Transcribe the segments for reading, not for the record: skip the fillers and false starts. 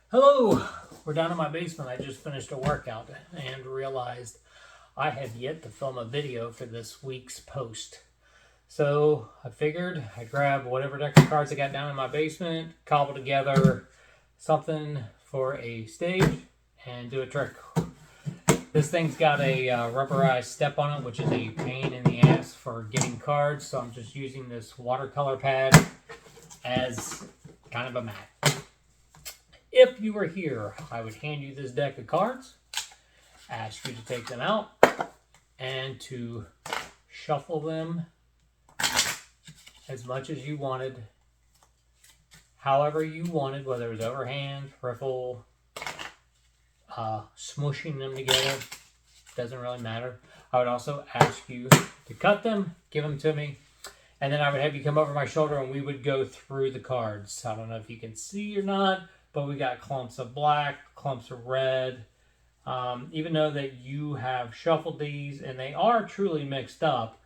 Hello! We're down in my basement. I just finished a workout and realized I have yet to film a video for this week's post. So I figured I'd grab whatever deck of cards I got down in my basement, cobble together something for a stage, and do a trick. This thing's got a rubberized step on it, which is a pain in the ass for getting cards, so I'm just using this watercolor pad as kind of a mat. If you were here, I would hand you this deck of cards, ask you to take them out, and to shuffle them as much as you wanted, however you wanted, whether it was overhand, riffle, smooshing them together, doesn't really matter. I would also ask you to cut them, give them to me, and then I would have you come over my shoulder and we would go through the cards. I don't know if you can see or not, but we got clumps of black, clumps of red. Even though that you have shuffled these and they are truly mixed up,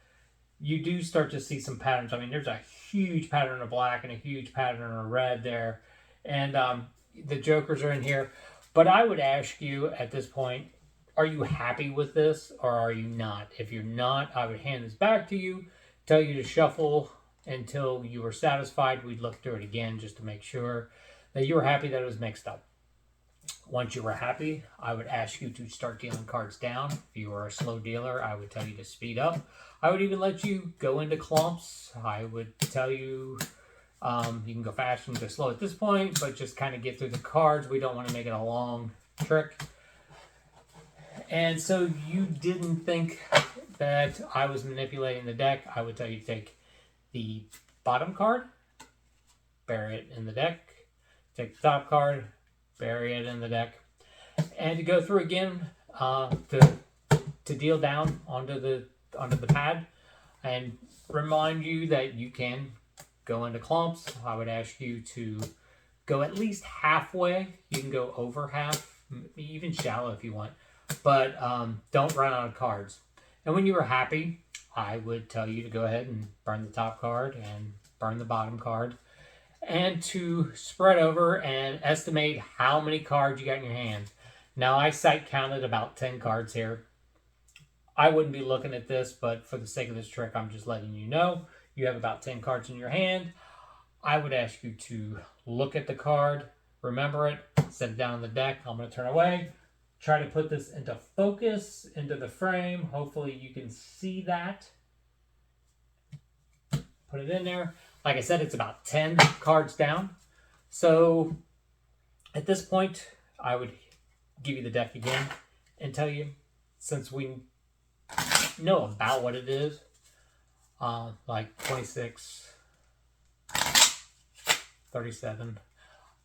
you do start to see some patterns. I mean, there's a huge pattern of black and a huge pattern of red there. And the jokers are in here. But I would ask you at this point, are you happy with this or are you not? If you're not, I would hand this back to you, tell you to shuffle until you were satisfied. We'd look through it again just to make sure that you were happy that it was mixed up. Once you were happy, I would ask you to start dealing cards down. If you were a slow dealer, I would tell you to speed up. I would even let you go into clumps. I would tell you you can go fast and go slow at this point, but just kind of get through the cards. We don't want to make it a long trick. And so you didn't think that I was manipulating the deck. I would tell you to take the bottom card, bury it in the deck. Take the top card, bury it in the deck, and to go through again to deal down onto the pad, and remind you that you can go into clumps. I would ask you to go at least halfway. You can go over half, even shallow if you want, but don't run out of cards. And when you were happy, I would tell you to go ahead and burn the top card and burn the bottom card, and to spread over and estimate how many cards you got in your hand. Now, I sight counted about 10 cards here. I wouldn't be looking at this, but for the sake of this trick, I'm just letting you know you have about 10 cards in your hand. I would ask you to look at the card, remember it, set it down on the deck. I'm going to turn away, try to put this into focus, into the frame. Hopefully you can see that. Put it in there. Like I said, it's about 10 cards down. So at this point, I would give you the deck again and tell you, since we know about what it is, like 26, 37,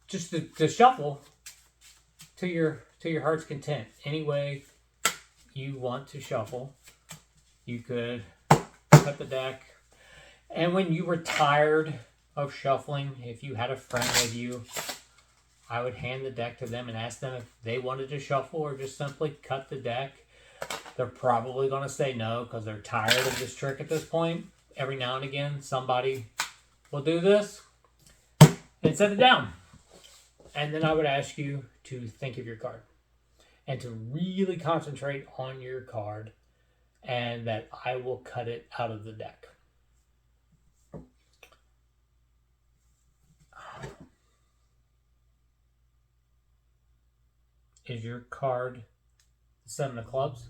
just to shuffle to your heart's content. Any way you want to shuffle, you could cut the deck. And when you were tired of shuffling, if you had a friend with you, I would hand the deck to them and ask them if they wanted to shuffle or just simply cut the deck. They're probably going to say no because they're tired of this trick at this point. Every now and again, somebody will do this and set it down. And then I would ask you to think of your card and to really concentrate on your card, and that I will cut it out of the deck. Is your card the 7 of clubs?